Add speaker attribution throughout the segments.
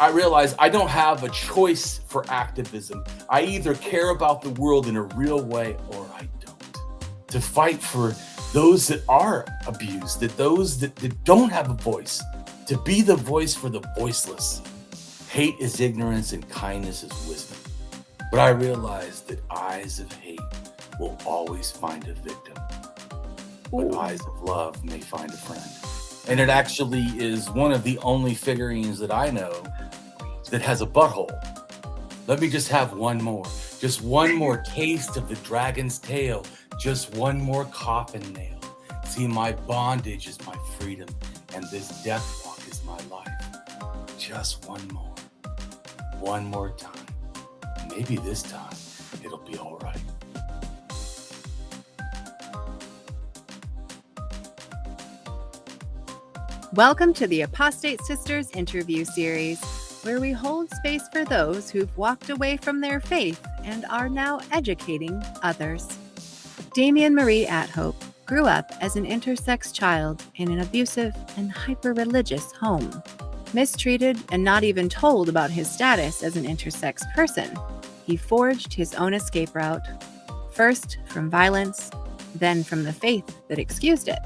Speaker 1: I realize I don't have a choice for activism. I either care about the world in a real way or I don't. To fight for those that are abused, that those that don't have a voice, to be the voice for the voiceless. Hate is ignorance and kindness is wisdom. But I realize that eyes of hate will always find a victim. But eyes of love may find a friend. And it actually is one of the only figurines that I know that has a butthole. Let me just have one more. Just one more taste of the dragon's tail. Just one more coffin nail. See, my bondage is my freedom, and this death walk is my life. Just one more. One more time. Maybe this time it'll be all right.
Speaker 2: Welcome to the Apostate Sisters interview series, where we hold space for those who've walked away from their faith and are now educating others. Damien Marie AtHope grew up as an intersex child in an abusive and hyper-religious home. Mistreated and not even told about his status as an intersex person, he forged his own escape route, first from violence, then from the faith that excused it,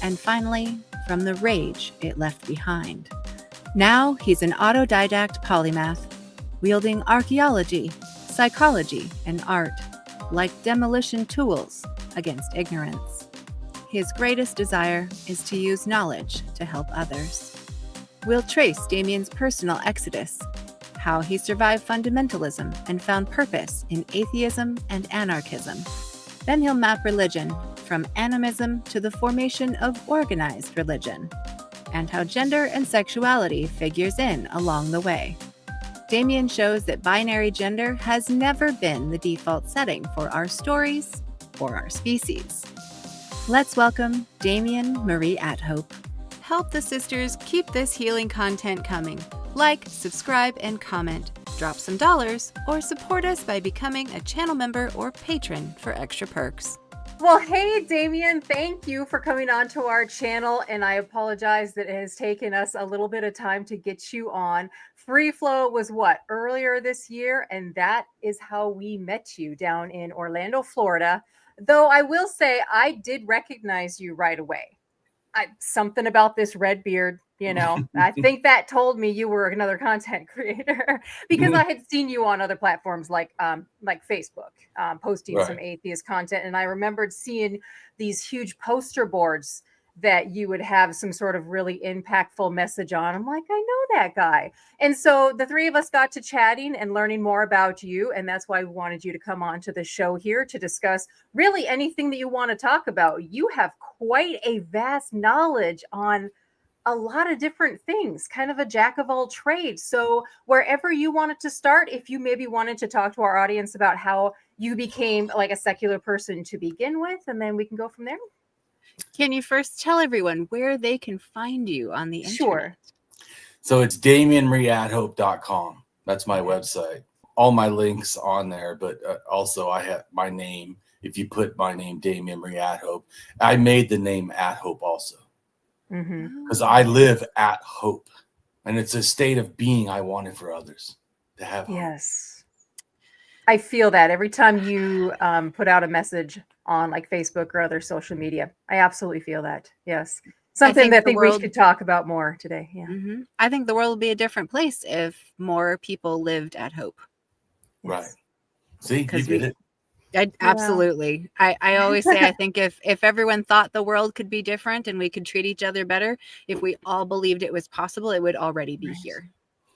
Speaker 2: and finally from the rage it left behind. Now he's an autodidact polymath, wielding archaeology, psychology, and art like demolition tools against ignorance. His greatest desire is to use knowledge to help others. We'll trace Damien's personal exodus, how he survived fundamentalism and found purpose in atheism and anarchism. Then he'll map religion from animism to the formation of organized religion, and how gender and sexuality figures in along the way. Damien shows that binary gender has never been the default setting for our stories or our species. Let's welcome Damien Marie AtHope. Help the sisters keep this healing content coming. Like, subscribe, and comment. Drop some dollars, or support us by becoming a channel member or patron for extra perks.
Speaker 3: Well, hey, Damien, thank you for coming on to our channel, and I apologize that it has taken us a little bit of time to get you on. Free Flow was earlier this year, and that is how we met you down in Orlando, Florida. Though I will say I did recognize you right away. Something about this red beard, I think that told me you were another content creator because I had seen you on other platforms like Facebook, posting some atheist content. And I remembered seeing these huge poster boards that you would have some sort of really impactful message on. I'm like, I know that guy. And so the three of us got to chatting and learning more about you. And that's why we wanted you to come on to the show here to discuss really anything that you want to talk about. You have quite a vast knowledge on a lot of different things, kind of a jack of all trades. So wherever you wanted to start, if you maybe wanted to talk to our audience about how you became like a secular person to begin with, and then we can go from there.
Speaker 2: Can you first tell everyone where they can find you on the internet?
Speaker 3: Sure.
Speaker 1: So it's DamienMarieAtHope.com. That's my website. All my links on there, but also I have my name. If you put my name, Damien Marie AtHope, I made the name AtHope also. Because I live at hope, and it's a state of being I wanted for others to have.
Speaker 3: Yes, I feel that every time you put out a message on like Facebook or other social media. I absolutely feel that. Yes, something that I think we should talk about more today. Yeah,
Speaker 2: I think the world would be a different place if more people lived at hope.
Speaker 1: Right. See, you did it.
Speaker 2: Absolutely. I always say, I think if everyone thought the world could be different and we could treat each other better, if we all believed it was possible, it would already be here.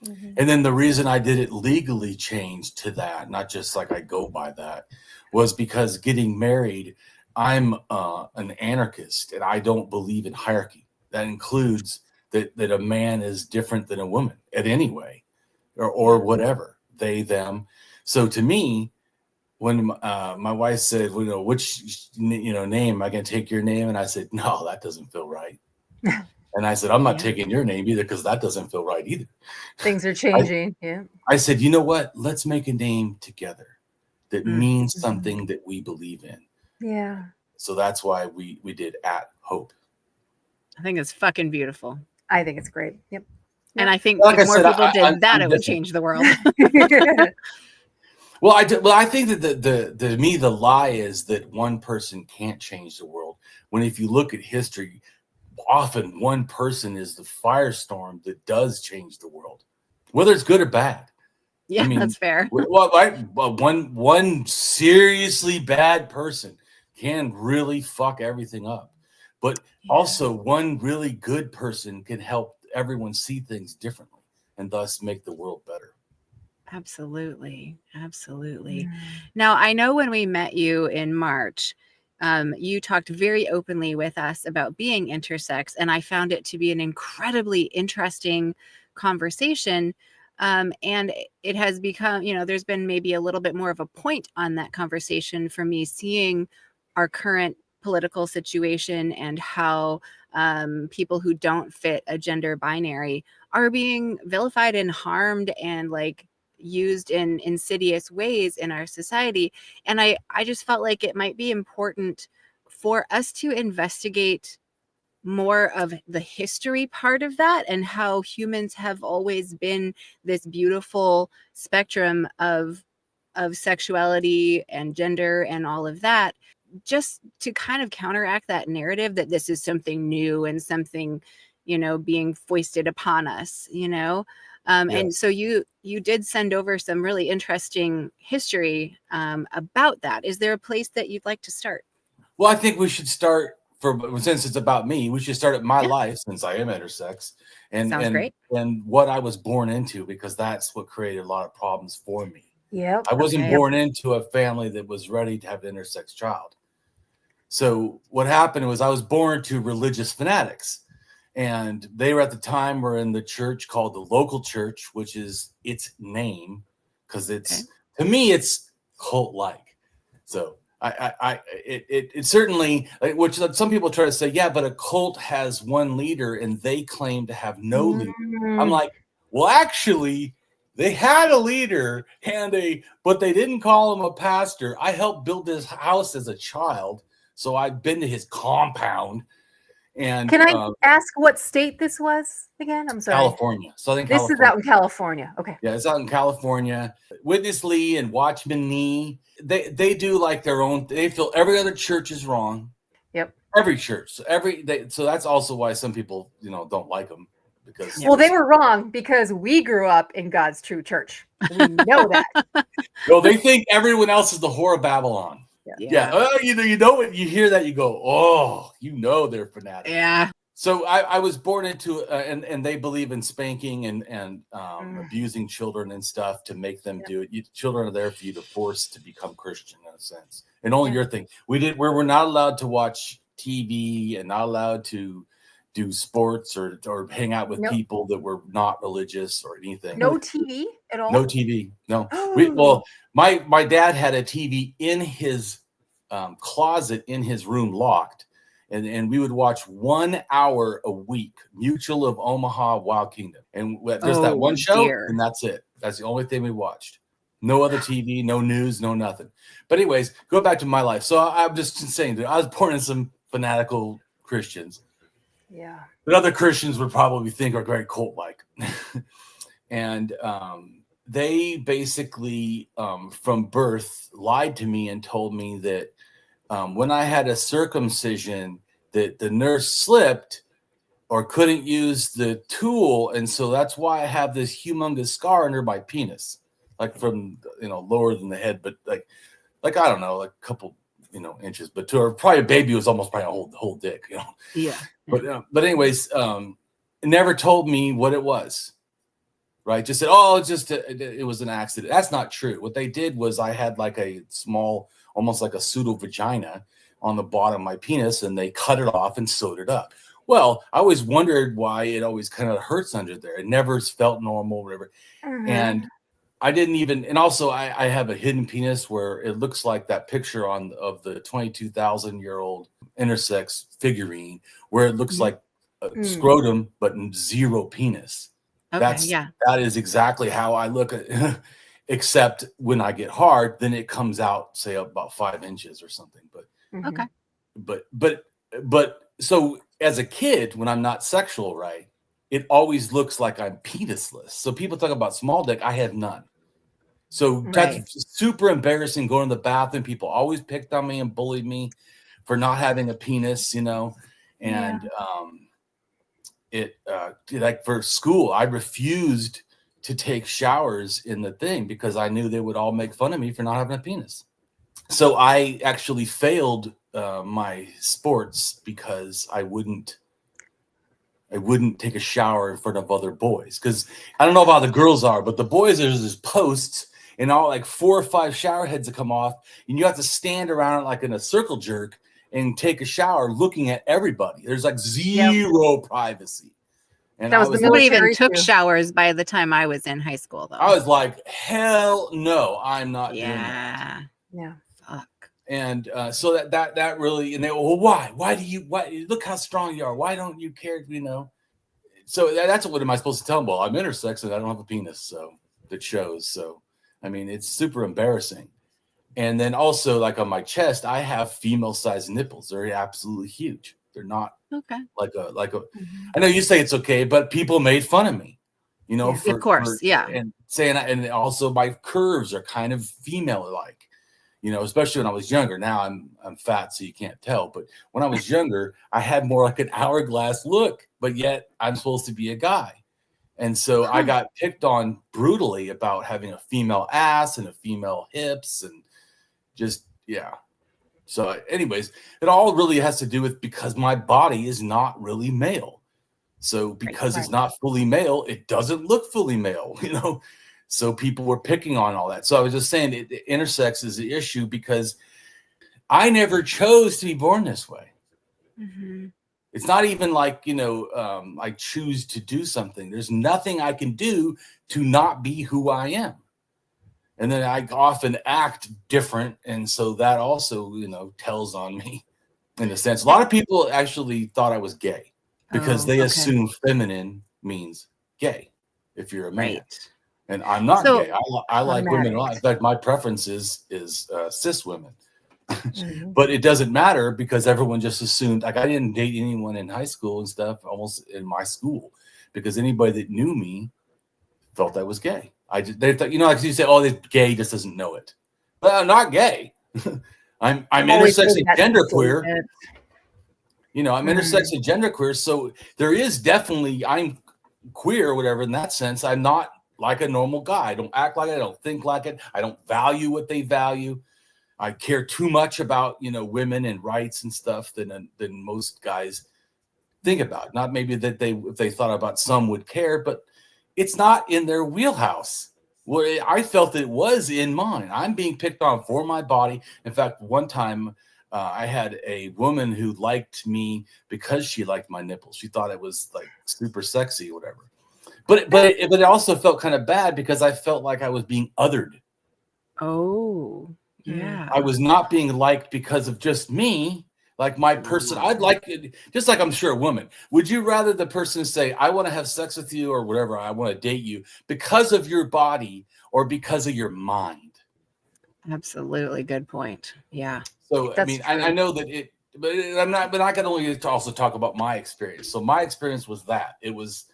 Speaker 1: And then the reason I did it legally changed to that, not just like I go by that, was because getting married, I'm an anarchist and I don't believe in hierarchy. That includes that a man is different than a woman at any way or whatever, they, them. So to me, when my wife said, which name, am I going to take your name? And I said, no, that doesn't feel right. And I said, I'm not taking your name either because that doesn't feel right either.
Speaker 3: Things are changing.
Speaker 1: I said, you know what? Let's make a name together that means something that we believe in.
Speaker 3: Yeah.
Speaker 1: So that's why we did At Hope.
Speaker 2: I think it's fucking beautiful.
Speaker 3: I think it's great. Yep.
Speaker 2: And I think
Speaker 1: like
Speaker 2: if
Speaker 1: I
Speaker 2: more
Speaker 1: said,
Speaker 2: people did
Speaker 1: I'm
Speaker 2: that, it would
Speaker 1: different.
Speaker 2: change the world.
Speaker 1: Well, I think that to me the lie is that one person can't change the world. When if you look at history, often one person is the firestorm that does change the world, whether it's good or bad.
Speaker 2: Yeah,
Speaker 1: I mean,
Speaker 2: that's fair.
Speaker 1: well, one seriously bad person can really fuck everything up, but also one really good person can help everyone see things differently and thus make the world better.
Speaker 2: Absolutely. Absolutely.
Speaker 3: Mm.
Speaker 2: Now, I know when we met you in March, you talked very openly with us about being intersex, and I found it to be an incredibly interesting conversation. And it has become, there's been maybe a little bit more of a point on that conversation for me, seeing our current political situation and how people who don't fit a gender binary are being vilified and harmed and like used in insidious ways in our society. And I just felt like it might be important for us to investigate more of the history part of that and how humans have always been this beautiful spectrum of sexuality and gender and all of that, just to kind of counteract that narrative that this is something new and something, being foisted upon us, and so you did send over some really interesting history about that. Is there a place that you'd like to start?
Speaker 1: Well, I think we should start since it's about me. We should start at my
Speaker 2: Yeah.
Speaker 1: life since I am intersex, and
Speaker 2: Sounds great.
Speaker 1: what I was born into, because that's what created a lot of problems for me.
Speaker 3: Yep.
Speaker 1: I wasn't
Speaker 2: Okay.
Speaker 1: born into a family that was ready to have an intersex child. So what happened was I was born to religious fanatics, and they were at the time were in the church called the local church, which is its name because it's to me it's cult like. So it certainly, which some people try to say, yeah, but a cult has one leader and they claim to have no leader. I'm like, well, actually, they had a leader but they didn't call him a pastor. I helped build this house as a child, so I've been to his compound. And
Speaker 3: Can I ask what state this was again? I'm sorry.
Speaker 1: California, Southern
Speaker 3: This
Speaker 1: California.
Speaker 3: is out in California. Okay.
Speaker 1: Yeah, it's out in California. Witness Lee and Watchman Nee, they do like their own. They feel every other church is wrong.
Speaker 3: Yep.
Speaker 1: Every church, so that's also why some people don't like them because
Speaker 3: well, they were wrong because we grew up in God's true church. We know that.
Speaker 1: No, they think everyone else is the whore of Babylon.
Speaker 2: Yeah.
Speaker 1: Oh, you know what? You hear that, you go, oh, they're fanatics.
Speaker 2: Yeah.
Speaker 1: So I was born into and they believe in spanking and abusing children and stuff to make them do it. Children are there for you to force to become Christian in a sense. And only your thing. We're not allowed to watch TV and not allowed to do sports or hang out with people that were not religious or anything.
Speaker 3: No TV at all?
Speaker 1: No TV. No. Well, my dad had a TV in his closet in his room locked. And we would watch 1 hour a week, Mutual of Omaha, Wild Kingdom. And there's that one show, and that's it. That's the only thing we watched. No other TV, no news, no nothing. But anyways, go back to my life. So I'm just saying that I was born in some fanatical Christians.
Speaker 3: Yeah.
Speaker 1: That other Christians would probably think are very cult-like. And they basically, from birth, lied to me and told me that when I had a circumcision, that the nurse slipped or couldn't use the tool, and so that's why I have this humongous scar under my penis, like from lower than the head, but like I don't know, like a couple inches, but to her probably a baby was almost probably a whole dick,
Speaker 2: Yeah.
Speaker 1: But anyways, it never told me what it was. Right, just said, oh, it was an accident. That's not true. What they did was I had like a small, almost like a pseudo vagina on the bottom of my penis, and they cut it off and sewed it up. Well, I always wondered why it always kind of hurts under there. It never felt normal, whatever. And I didn't even, and also I have a hidden penis where it looks like that picture of the 22,000-year-old intersex figurine, where it looks like a scrotum but zero penis.
Speaker 2: Okay,
Speaker 1: that is exactly how I look at it. Except when I get hard, then it comes out, say, about 5 inches or something.
Speaker 2: Okay.
Speaker 1: But so as a kid, when I'm not sexual, right, it always looks like I'm penisless. So people talk about small dick, I have none. So that's super embarrassing going to the bathroom. People always picked on me and bullied me for not having a penis, you know. And like for school, I refused to take showers in the thing because I knew they would all make fun of me for not having a penis. So I actually failed my sports because I wouldn't take a shower in front of other boys. Because I don't know about the girls are, but the boys, there's this posts and all like 4 or 5 shower heads that come off, and you have to stand around like in a circle jerk and take a shower looking at everybody. There's like zero privacy. And
Speaker 3: that was
Speaker 2: nobody even took showers by the time I was in high school, though.
Speaker 1: I was like, hell no, I'm not doing that.
Speaker 3: Yeah.
Speaker 2: Fuck.
Speaker 1: And so that really, and they, well, why look how strong you are. Why don't you care? You know? So that's what am I supposed to tell them? Well, I'm intersex and I don't have a penis. So that shows. So, I mean, it's super embarrassing. And then also like on my chest, I have female sized nipples. They're absolutely huge. They're not like a, I know you say it's okay, but people made fun of me, you know,
Speaker 2: of course.
Speaker 1: And saying, and also my curves are kind of female like, you know, especially when I was younger. Now I'm fat, so you can't tell. But when I was younger, I had more like an hourglass look, but yet I'm supposed to be a guy. And so I got picked on brutally about having a female ass and a female hips and just, So anyways, it all really has to do with because my body is not really male. So because it's not fully male, it doesn't look fully male, you know? So people were picking on all that. So I was just saying intersex is the issue because I never chose to be born this way. Mm-hmm. It's not even like, you know, I choose to do something. There's nothing I can do to not be who I am. And then I often act different. And so that also, you know, tells on me in a sense. A lot of people actually thought I was gay because they assume feminine means gay if you're a man. Right. And I'm not gay. I like women a lot. In fact, my preference is cis women. Mm-hmm. But it doesn't matter because everyone just assumed, like I didn't date anyone in high school and stuff, almost in my school, because anybody that knew me felt I was gay. They thought, you know, like you say, oh, this gay just doesn't know it. But I'm not gay. I'm intersex and genderqueer. You know, I'm intersex and genderqueer. So there is definitely, I'm queer or whatever in that sense. I'm not like a normal guy. I don't act like it. I don't think like it. I don't value what they value. I care too much about, you know, women and rights and stuff than most guys think about. Not maybe that if they thought about some would care, but it's not in their wheelhouse. Well, I felt it was in mine. I'm being picked on for my body. In fact, one time I had a woman who liked me because she liked my nipples. She thought it was like super sexy or whatever. But it also felt kind of bad because I felt like I was being othered.
Speaker 2: Oh, yeah.
Speaker 1: I was not being liked because of just me, like my person. I'd like it, just like I'm sure a woman. Would you rather the person say, I want to have sex with you or whatever, I want to date you because of your body or because of your mind?
Speaker 2: Absolutely. Good point. Yeah.
Speaker 1: So, I mean, I know that but I can only also talk about my experience. So my experience was that it was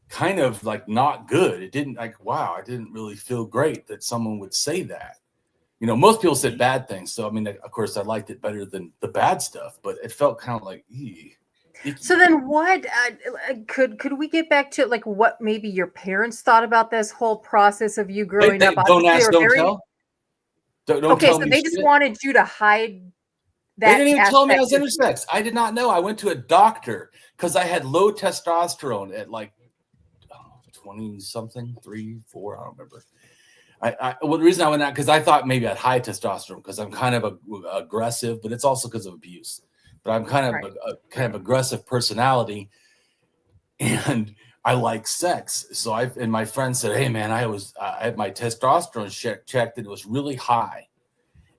Speaker 1: kind of like not good. It didn't like, wow, I didn't really feel great that someone would say that. You know, most people said bad things. So, I mean, of course, I liked it better than the bad stuff, but it felt kind of like,
Speaker 3: So then what could we get back to like what maybe your parents thought about this whole process of you growing up?
Speaker 1: Don't ask, don't tell. Don't tell
Speaker 3: so
Speaker 1: me
Speaker 3: they just wanted you to hide that.
Speaker 1: They didn't even tell me I was intersex. I did not know. I went to a doctor because I had low testosterone at like 20 something, 3, 4, I don't remember. Well, the reason I went out because I thought maybe I had high testosterone because I'm kind of aggressive, but it's also because of abuse. But I'm kind of a kind of aggressive personality, and I like sex. So and my friend said, "Hey, man, I had my testosterone checked, and it was really high."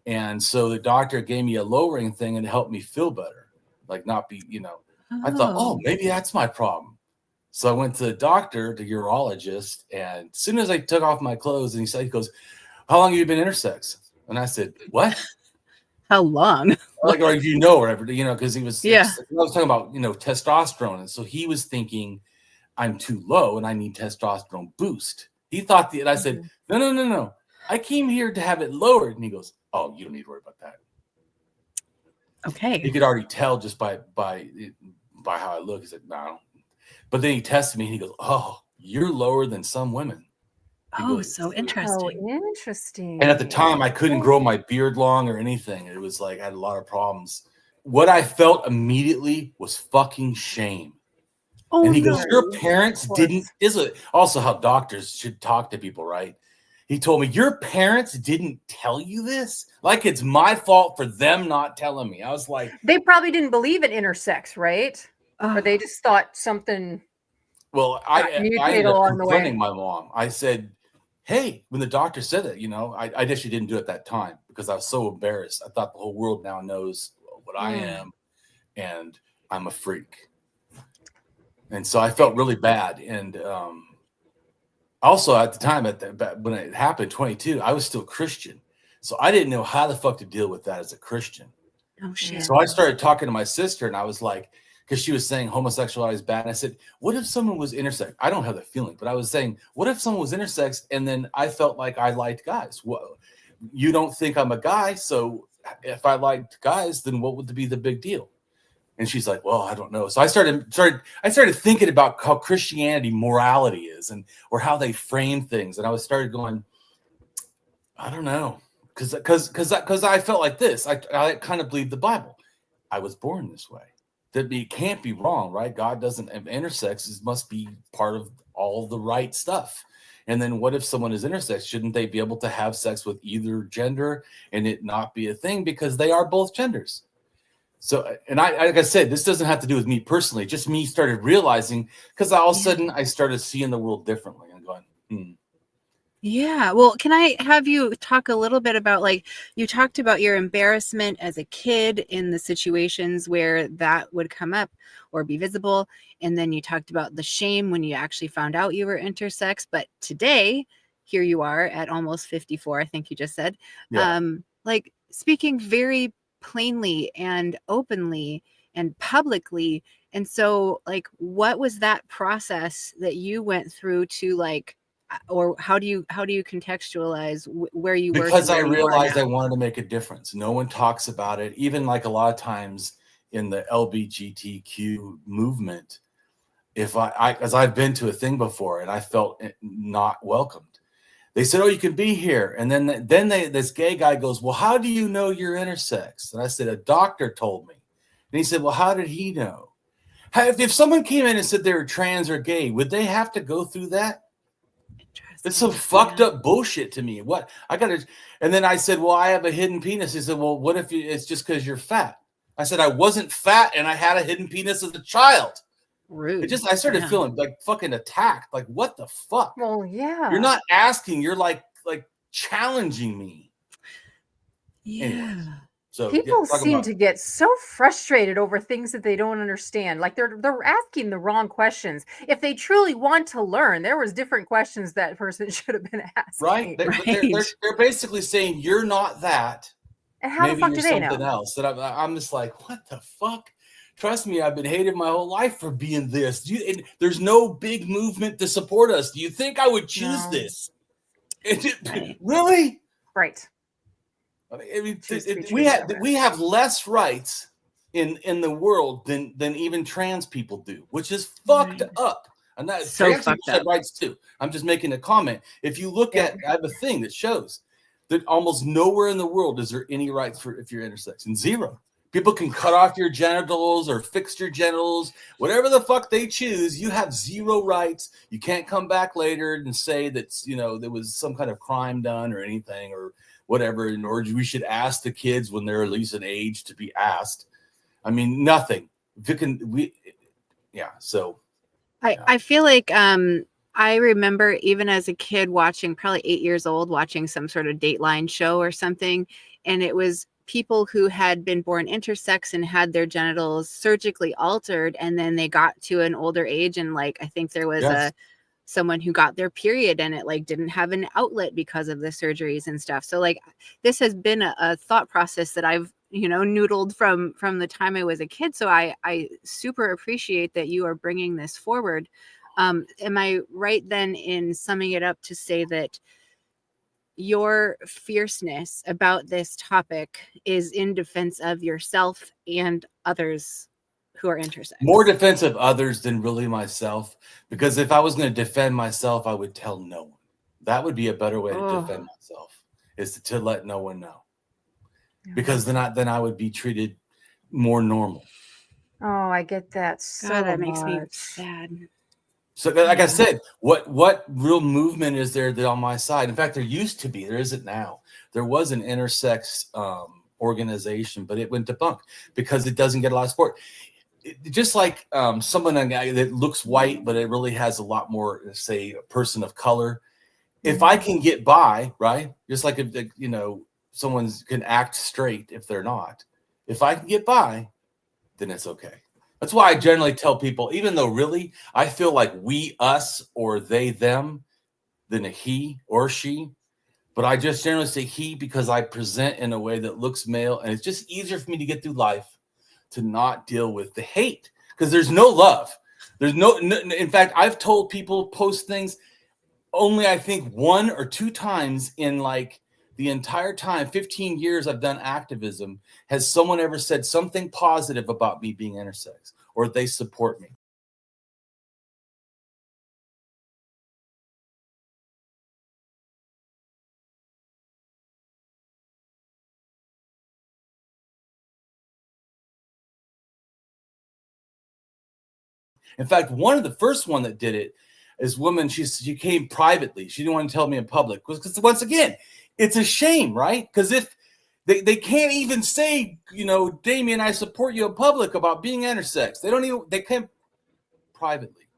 Speaker 1: And so the doctor gave me a lowering thing and it helped me feel better, like not be, you know. I thought, oh, maybe that's my problem. So I went to the doctor, the urologist, and as soon as I took off my clothes, and he goes, how long have you been intersex? And I said, what?
Speaker 2: How long?
Speaker 1: Like, or you know, whatever, you know, because he was, I was talking about, you know, testosterone. And so he was thinking I'm too low and I need testosterone boost. He thought and I said, no. I came here to have it lowered. And he goes, oh, you don't need to worry about that.
Speaker 2: Okay.
Speaker 1: He could already tell just by how I look. He said, no. But then he tested me and he goes, oh, you're lower than some women.
Speaker 2: So interesting.
Speaker 3: Oh, interesting.
Speaker 1: And at the time, I couldn't grow my beard long or anything. It was like I had a lot of problems. What I felt immediately was fucking shame.
Speaker 2: Oh,
Speaker 1: and he
Speaker 2: no.
Speaker 1: goes, your parents didn't. This is also how doctors should talk to people, right? He told me, your parents didn't tell you this? Like it's my fault for them not telling me. I was like,
Speaker 3: they probably didn't believe in intersex, right? Or they just thought something.
Speaker 1: Well, I ended up confronting my mom. I said, hey, when the doctor said that, I actually didn't do it at that time because I was so embarrassed. I thought the whole world now knows what I am, and I'm a freak. And so I felt really bad. And also at the time, when it happened, 22, I was still Christian. So I didn't know how the fuck to deal with that as a Christian.
Speaker 2: Oh, shit.
Speaker 1: So I started talking to my sister, and I was like, because she was saying homosexuality is bad. And I said, what if someone was intersex? I don't have that feeling, but I was saying, what if someone was intersex and then I felt like I liked guys? Well, you don't think I'm a guy, so if I liked guys, then what would be the big deal? And she's like, well, I don't know. So I started thinking about how Christianity morality is or how they frame things. And I started going, I don't know. Because I felt like this. I kind of believed the Bible. I was born this way. That it can't be wrong, right? God doesn't have intersex. Must be part of all the right stuff. And then what if someone is intersex? Shouldn't they be able to have sex with either gender and it not be a thing because they are both genders? So, and I, like I said, this doesn't have to do with me personally. Just me started realizing because all of a sudden I started seeing the world differently and going,
Speaker 2: Yeah. Well, can I have you talk a little bit about, like, you talked about your embarrassment as a kid in the situations where that would come up or be visible. And then you talked about the shame when you actually found out you were intersex. But today, here you are at almost 54, I think you just said, like speaking very plainly and openly and publicly. And so, like, what was that process that you went through to, like, or how do you contextualize where you were?
Speaker 1: Because I realized I wanted to make a difference. No one talks about it. Even like a lot of times in the LGBTQ movement, as I've been to a thing before and I felt not welcomed. They said, oh, you can be here. And then this gay guy goes, well, how do you know you're intersex? And I said, a doctor told me. And he said, well, how did he know? If someone came in and said they were trans or gay, would they have to go through that? It's some fucked up bullshit to me. What and then I said, well, I have a hidden penis. He said, well, what if it's just because you're fat? I said, I wasn't fat and I had a hidden penis as a child.
Speaker 2: Rude.
Speaker 1: I started feeling like fucking attacked. Like, what the fuck?
Speaker 3: Well, yeah.
Speaker 1: You're not asking. You're like challenging me.
Speaker 2: Yeah.
Speaker 1: Anyways, so
Speaker 3: people seem to get so frustrated over things that they don't understand. Like they're asking the wrong questions. If they truly want to learn, there was different questions that person should have been asking.
Speaker 1: Right? They're basically saying you're not that.
Speaker 3: And how the fuck do they know?
Speaker 1: Something else. That I'm just like, what the fuck? Trust me, I've been hated my whole life for being this. There's no big movement to support us. Do you think I would choose this? Really?
Speaker 3: Right.
Speaker 1: I mean, we have less rights in the world than even trans people do, which is fucked up. And that trans people have rights too. I'm just making a comment. If you look at, I have a thing that shows that almost nowhere in the world is there any rights for if you're intersex, and zero. People can cut off your genitals or fix your genitals, whatever the fuck they choose. You have zero rights. You can't come back later and say that there was some kind of crime done or anything or whatever, or we should ask the kids when they're at least an age to be asked. I mean, nothing. So
Speaker 2: I feel like I remember even as a kid watching, probably 8 years old, watching some sort of Dateline show or something, and it was people who had been born intersex and had their genitals surgically altered, and then they got to an older age, and like I think there was someone who got their period and it like didn't have an outlet because of the surgeries and stuff. So like this has been a thought process that I've noodled from the time I was a kid. So I super appreciate that you are bringing this forward. Am I right then in summing it up to say that your fierceness about this topic is in defense of yourself and others who are intersex?
Speaker 1: More defense of others than really myself, because if I was going to defend myself, I would tell no one. That would be a better way to defend myself, is to let no one know, because then I would be treated more normal.
Speaker 3: Oh, I get that so much.
Speaker 2: That makes me sad.
Speaker 1: So, like I said, what real movement is there that on my side? In fact, there used to be. There isn't now. There was an intersex organization, but it went debunked because it doesn't get a lot of support. Just like someone that looks white, but it really has a lot more, say, a person of color. If I can get by, right? Just like if someone can act straight if they're not. If I can get by, then it's okay. That's why I generally tell people, even though really I feel like we, us, or they, them, than a he or she. But I just generally say he because I present in a way that looks male, and it's just easier for me to get through life to not deal with the hate, because there's no love. There's no, in fact, I've told people post things only, I think, 1 or 2 times in like the entire time, 15 years I've done activism, has someone ever said something positive about me being intersex, or they support me. In fact, one of the first one that did it is woman. She came privately. She didn't want to tell me in public, because once again, it's a shame, right? Because if they can't even say, Damien, I support you in public about being intersex. They can't privately,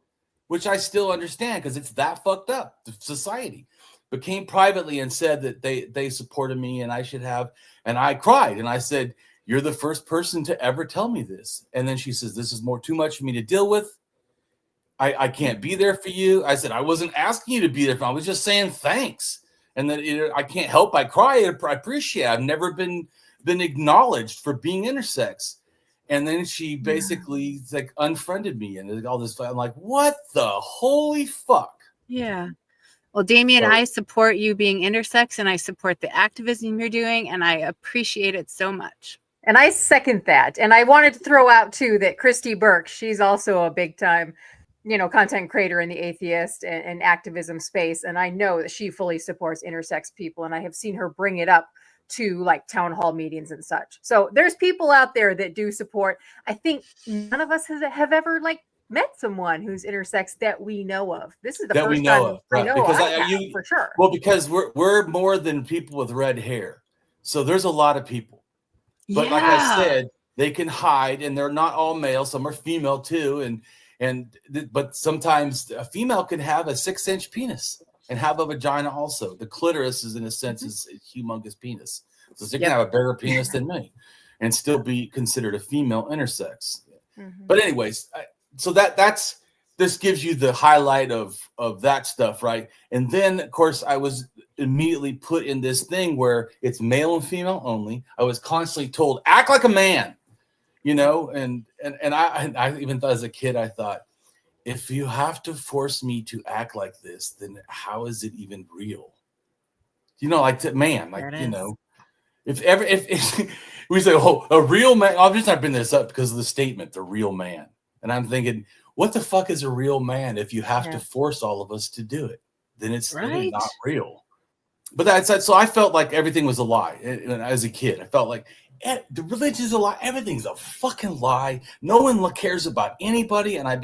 Speaker 1: which I still understand because it's that fucked up, the society. But came privately and said that they supported me and I should have, and I cried and I said, you're the first person to ever tell me this. And then she says, this is too much for me to deal with. I can't be there for you. I said, I wasn't asking you to be there for me. I was just saying thanks. And then I can't help. I cry. I appreciate it. I've never been acknowledged for being intersex. And then she basically like unfriended me and all this. I'm like, what the holy fuck?
Speaker 2: Yeah. Well, Damien, I support you being intersex, and I support the activism you're doing, and I appreciate it so much.
Speaker 3: And I second that. And I wanted to throw out too that Christy Burke, she's also a big time, content creator in the atheist and activism space. And I know that she fully supports intersex people. And I have seen her bring it up to like town hall meetings and such. So there's people out there that do support. I think none of us have ever like met someone who's intersex that we know of. This is the first time I know of, for sure.
Speaker 1: Well, because we're more than people with red hair. So there's a lot of people. But like I said, they can hide, and they're not all male. Some are female too. But sometimes a female can have a 6-inch penis and have a vagina also. The clitoris is, in a sense, is a humongous penis. So they can have a bigger penis than me and still be considered a female intersex. But anyways, so this gives you the highlight of that stuff, right? And then, of course, I was immediately put in this thing where it's male and female only. I was constantly told, act like a man. And I even thought as a kid, I thought, if you have to force me to act like this, then how is it even real? If we say, oh, a real man, I'm just not bringing this up because of the statement, the real man. And I'm thinking, what the fuck is a real man if you have to force all of us to do it? Then it's really not real. But that's so I felt like everything was a lie. And as a kid, I felt like the religion's a lie. Everything's a fucking lie. No one cares about anybody. And I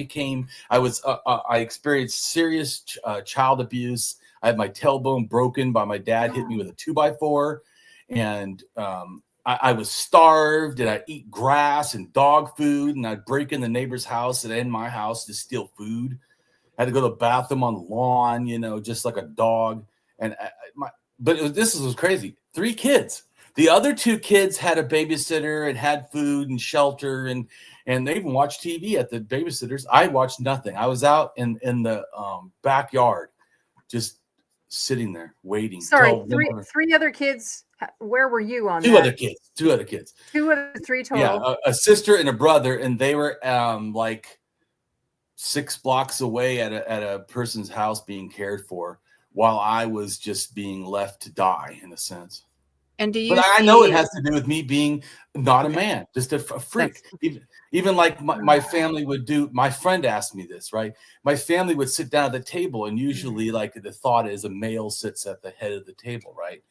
Speaker 1: experienced serious child abuse. I had my tailbone broken by my dad, hit me with a 2x4. And I was starved, and I'd eat grass and dog food, and I'd break in the neighbor's house and in my house to steal food. I had to go to the bathroom on the lawn, just like a dog. This was crazy. 3 kids. The other 2 kids had a babysitter and had food and shelter, and they even watched TV at the babysitters. I watched nothing. I was out in the backyard, just sitting there waiting.
Speaker 3: Sorry, three other kids. Where were you on?
Speaker 1: Two other kids. 2 of the
Speaker 3: 3 total.
Speaker 1: Yeah, a sister and a brother, and they were 6 blocks away at a person's house being cared for, while I was just being left to die in a sense.
Speaker 2: And do you
Speaker 1: But I
Speaker 2: see,
Speaker 1: know it has to do with me being not a
Speaker 2: Okay.
Speaker 1: man, just a freak. Even like my family would do. My friend asked me this, right? My family would sit down at the table, and usually, like, the thought is a male sits at the head of the table, right?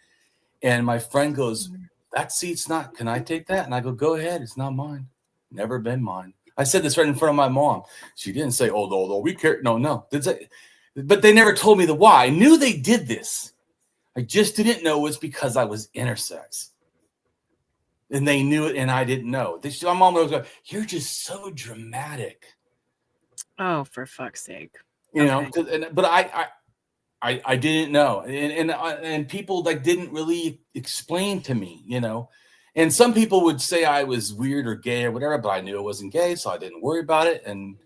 Speaker 1: And my friend goes, "That seat's not. Can I take that?" And I go, "Go ahead. It's not mine. Never been mine." I said this right in front of my mom. She didn't say, "Oh, no, we care." No. But they never told me the why. I knew they did this. I just didn't know it was because I was intersex. And they knew it, and I didn't know. My mom was like, "You're just so dramatic."
Speaker 2: Oh, for fuck's sake.
Speaker 1: You know, but I didn't know. And people like didn't really explain to me, you know. And some people would say I was weird or gay or whatever, but I knew I wasn't gay, so I didn't worry about it. And,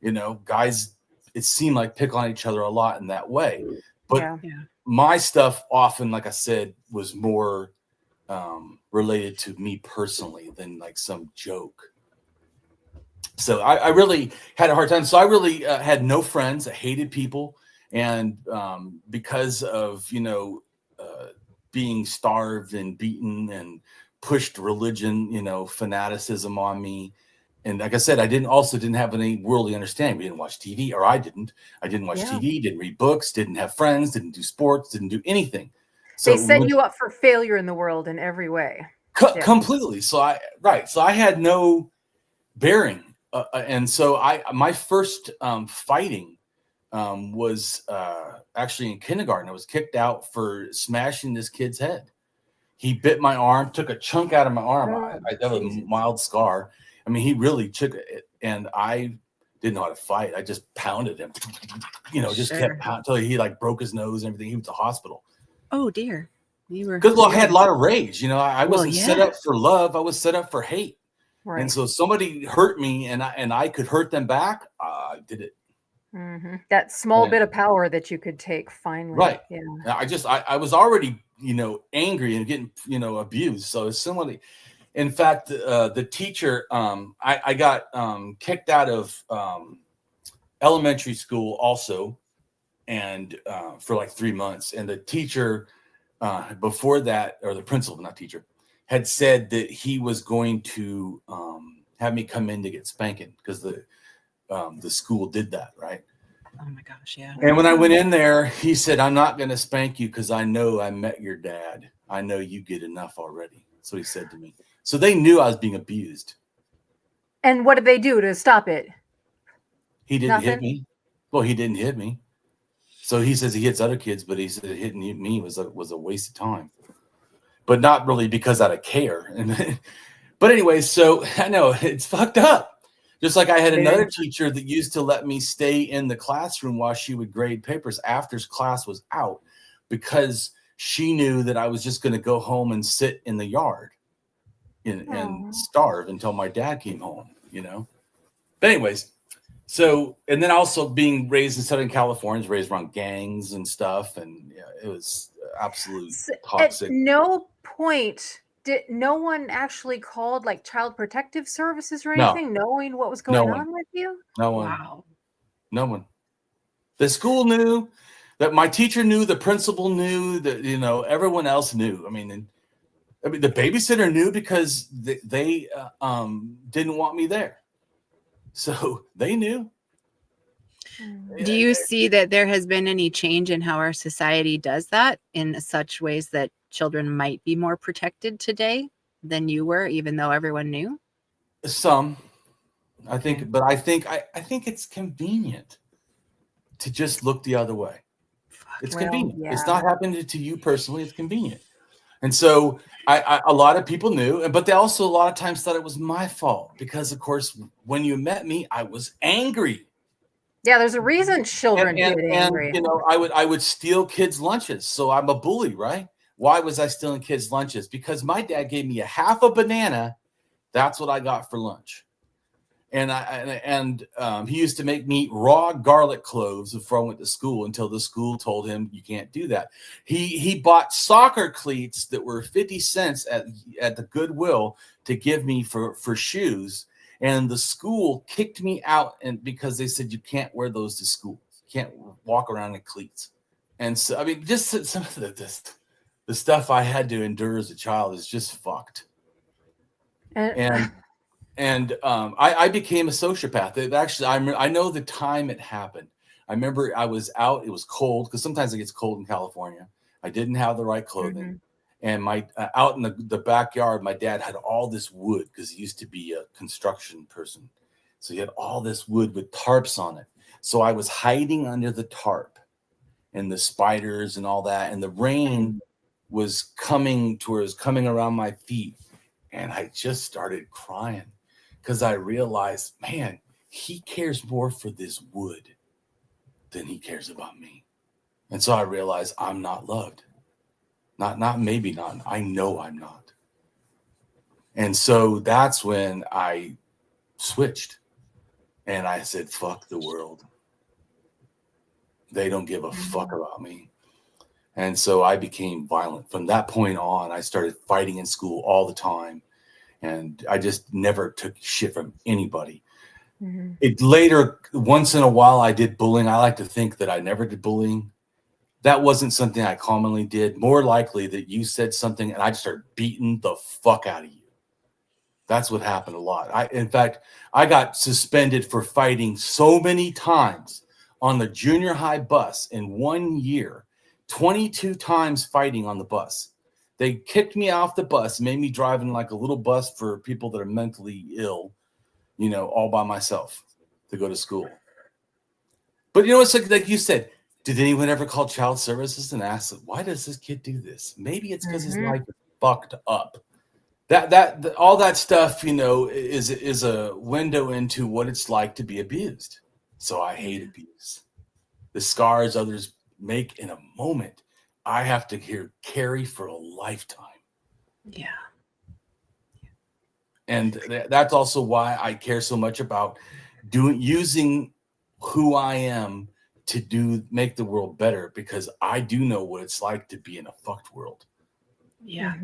Speaker 1: you know, guys, it seemed like pick on each other a lot in that way. But my stuff often, like I said, was more related to me personally than like some joke. So I really had a hard time. So I really had no friends. I hated people. And because of, you know, being starved and beaten and pushed religion, you know, fanaticism on me. And like I said, I didn't have any worldly understanding. We didn't watch TV, or I didn't watch TV, didn't read books, didn't have friends, didn't do sports, didn't do anything. So
Speaker 3: they set you up for failure in the world in every way.
Speaker 1: Completely. So I had no bearing. And so my first fighting was actually in kindergarten. I was kicked out for smashing this kid's head. He bit my arm, took a chunk out of my arm. I have a mild scar. I mean, he really took it, and I didn't know how to fight. I just pounded him, you know, just kept pounding until he like broke his nose and everything. He went to the hospital.
Speaker 2: Oh dear.
Speaker 1: Because I had a lot of rage. You know, I wasn't set up for love. I was set up for hate. Right. And so if somebody hurt me and I could hurt them back, I did it.
Speaker 3: Mm-hmm. That small bit of power that you could take finally.
Speaker 1: Right. Yeah. I was already, you know, angry and getting, you know, abused. So similarly, in fact, the teacher, I got kicked out of elementary school also, and for like 3 months. And the teacher before that, or the principal, not teacher, had said that he was going to have me come in to get spanking because the school did that, right?
Speaker 2: Oh my gosh, yeah.
Speaker 1: And when I went in there, he said, "I'm not going to spank you because I know I met your dad. I know you get enough already." So he said to me. So they knew I was being abused.
Speaker 3: And what did they do to stop it?
Speaker 1: He didn't hit me. Well, he didn't hit me. So he says he hits other kids, but he said hitting me was a waste of time. But not really because out of care. But anyway, so I know it's fucked up. Just like I had another teacher that used to let me stay in the classroom while she would grade papers after class was out, because she knew that I was just going to go home and sit in the yard and starve until my dad came home, you know. But anyways, so, and then also being raised in Southern California, raised around gangs and stuff, and it was absolute toxic.
Speaker 3: At no point did no one actually called like child protective services or anything, knowing what was going on with you?
Speaker 1: No one.
Speaker 3: Wow.
Speaker 1: No one. The school knew, that my teacher knew, the principal knew, that, you know, everyone else knew. I mean, the babysitter knew because they didn't want me there. So they knew.
Speaker 2: Do you see that there has been any change in how our society does that in such ways that children might be more protected today than you were, even though everyone knew?
Speaker 1: Some, I think, but I think it's convenient to just look the other way. It's convenient. Yeah. It's not happening to you personally. It's convenient. And so a lot of people knew, but they also a lot of times thought it was my fault because, of course, when you met me, I was angry.
Speaker 3: Yeah, there's a reason children get angry.
Speaker 1: And, you know, I would steal kids' lunches. So I'm a bully, right? Why was I stealing kids' lunches? Because my dad gave me a half a banana. That's what I got for lunch. And he used to make me eat raw garlic cloves before I went to school until the school told him you can't do that. He bought soccer cleats that were 50 cents at the Goodwill to give me for shoes. And the school kicked me out, and because they said you can't wear those to school, you can't walk around in cleats. And so, I mean, just some of the stuff I had to endure as a child is just fucked. And I became a sociopath. It actually, I know the time it happened. I remember I was out. It was cold because sometimes it gets cold in California. I didn't have the right clothing, and my out in the backyard, my dad had all this wood because he used to be a construction person. So he had all this wood with tarps on it. So I was hiding under the tarp, and the spiders and all that, and the rain was coming around my feet, and I just started crying because I realized, man, he cares more for this wood than he cares about me. And so I realized I'm not loved. Maybe not. I know I'm not. And so that's when I switched and I said, fuck the world. They don't give a fuck about me. And so I became violent. From that point on, I started fighting in school all the time. And I just never took shit from anybody. It later, once in a while, I did bullying. I like to think that I never did bullying. That wasn't something I commonly did. More likely that you said something and I just started beating the fuck out of you. That's what happened a lot. In fact, I got suspended for fighting so many times on the junior high bus in 1 year, 22 times fighting on the bus. They kicked me off the bus, made me drive in like a little bus for people that are mentally ill, you know, all by myself to go to school. But you know, it's like you said, did anyone ever call child services and ask, why does this kid do this? Maybe it's because his life is fucked up. That all that stuff, you know, is a window into what it's like to be abused. So I hate abuse. The scars others make in a moment, I have to carry for a lifetime.
Speaker 2: Yeah.
Speaker 1: And that's also why I care so much about using who I am to make the world better, because I do know what it's like to be in a fucked world.
Speaker 2: Yeah.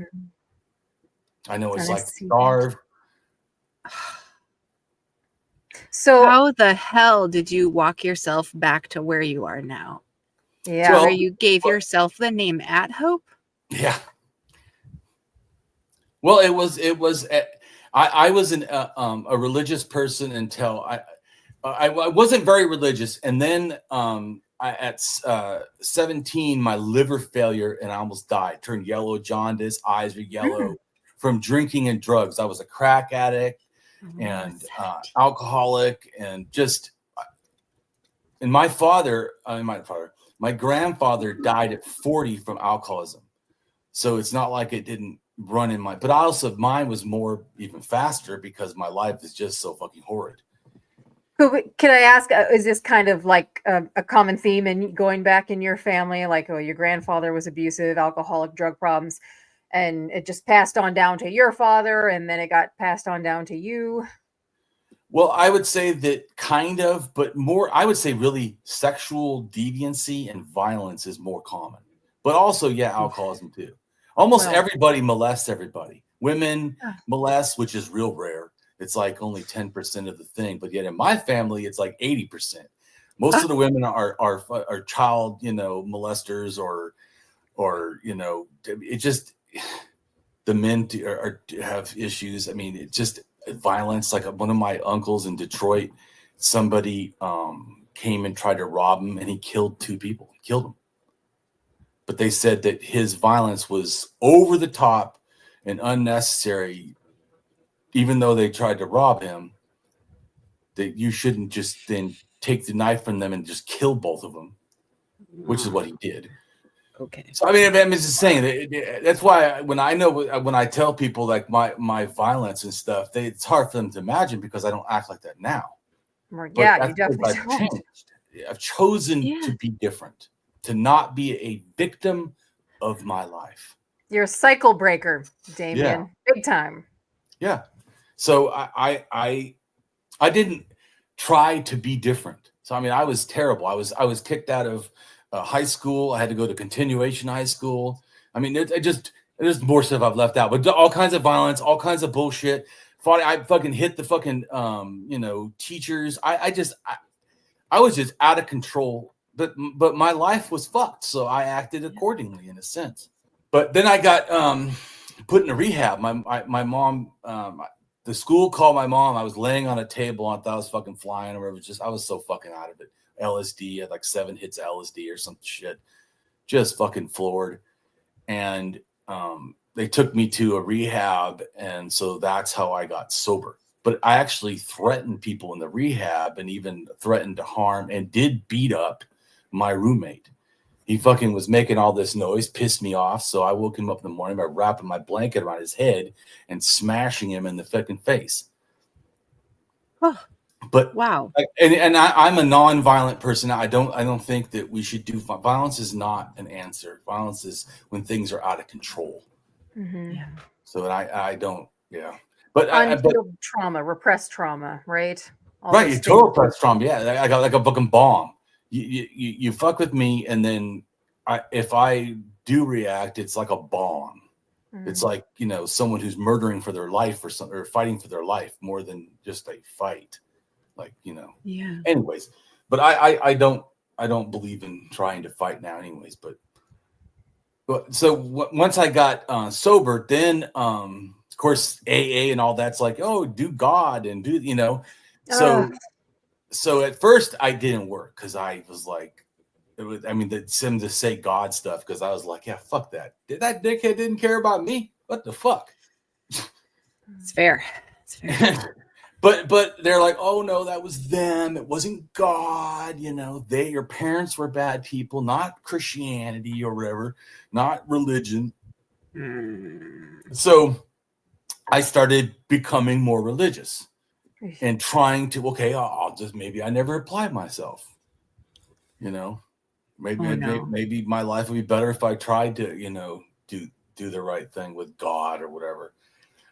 Speaker 1: I know it's like starve.
Speaker 3: So
Speaker 2: how the hell did you walk yourself back to where you are now?
Speaker 3: Yeah.
Speaker 2: Where you gave yourself the name AtHope?
Speaker 1: Yeah. Well, it was I was a religious person until I wasn't very religious, and then at 17, my liver failure and I almost died. Turned yellow, jaundice, eyes were yellow from drinking and drugs. I was a crack addict and alcoholic, and just. And my grandfather died at 40 from alcoholism, so it's not like it didn't run in my. But also, mine was more even faster because my life is just so fucking horrid.
Speaker 3: Can I ask, is this kind of like a common theme in going back in your family? Like, oh, your grandfather was abusive, alcoholic, drug problems, and it just passed on down to your father, and then it got passed on down to you?
Speaker 1: Well, I would say that kind of, but more, I would say really sexual deviancy and violence is more common. But also, yeah, alcoholism too. Almost everybody molests everybody. Women molest, which is real rare. It's like only 10% of the thing, but yet in my family, it's like 80%. Most of the women are child, you know, molesters or you know, it just the men have issues. I mean, it just violence. Like one of my uncles in Detroit, somebody came and tried to rob him, and he killed 2 people. He killed them. But they said that his violence was over the top and unnecessary. Even though they tried to rob him, that you shouldn't just then take the knife from them and just kill both of them, which is what he did.
Speaker 2: Okay.
Speaker 1: So I mean, I'm just saying that's why when I tell people like my violence and stuff, it's hard for them to imagine because I don't act like that now.
Speaker 3: Yeah, you definitely don't.
Speaker 1: I've chosen to be different, to not be a victim of my life.
Speaker 3: You're a cycle breaker, Damien. Big time.
Speaker 1: Yeah. So I didn't try to be different. So I mean, I was terrible. I was kicked out of high school. I had to go to continuation high school. I mean, there's more stuff I've left out, but all kinds of violence, all kinds of bullshit, fought. I fucking hit the fucking teachers. I was just out of control. But my life was fucked, so I acted accordingly in a sense. But then I got put in a rehab. My mom, the school called my mom. I was laying on a table. I thought I was fucking flying, or it was I was so fucking out of it. LSD, I had like 7 hits of LSD or some shit, just fucking floored. And they took me to a rehab, and so that's how I got sober. But I actually threatened people in the rehab, and even threatened to harm and did beat up my roommate. He fucking was making all this noise, pissed me off. So I woke him up in the morning by wrapping my blanket around his head and smashing him in the fucking face.
Speaker 2: Oh,
Speaker 1: but
Speaker 2: wow.
Speaker 1: I'm a non-violent person. I don't think that we should do violence. Is not an answer. Violence is when things are out of control.
Speaker 3: Mm-hmm.
Speaker 2: Yeah.
Speaker 1: So I don't. Yeah. But
Speaker 3: unhealed trauma, repressed trauma, right?
Speaker 1: Right, total repressed trauma. Yeah, I got like a fucking bomb. You fuck with me, and then if I do react, it's like a bomb. Mm. It's like, someone who's murdering for their life or fighting for their life more than just a fight. Like,
Speaker 2: Yeah.
Speaker 1: Anyways, but I don't believe in trying to fight now. Anyways, but so once I got sober, then of course AA and all that's like, oh, do God and do So at first I didn't work because I was like, them to say God stuff, because I was like, yeah, fuck that. That dickhead didn't care about me. What the fuck?
Speaker 2: It's fair. It's fair.
Speaker 1: But they're like, oh no, that was them. It wasn't God. Your parents were bad people, not Christianity or whatever, not religion. So I started becoming more religious. And trying to, I'll just, maybe I never applied myself. Maybe my life would be better if I tried to, do the right thing with God or whatever.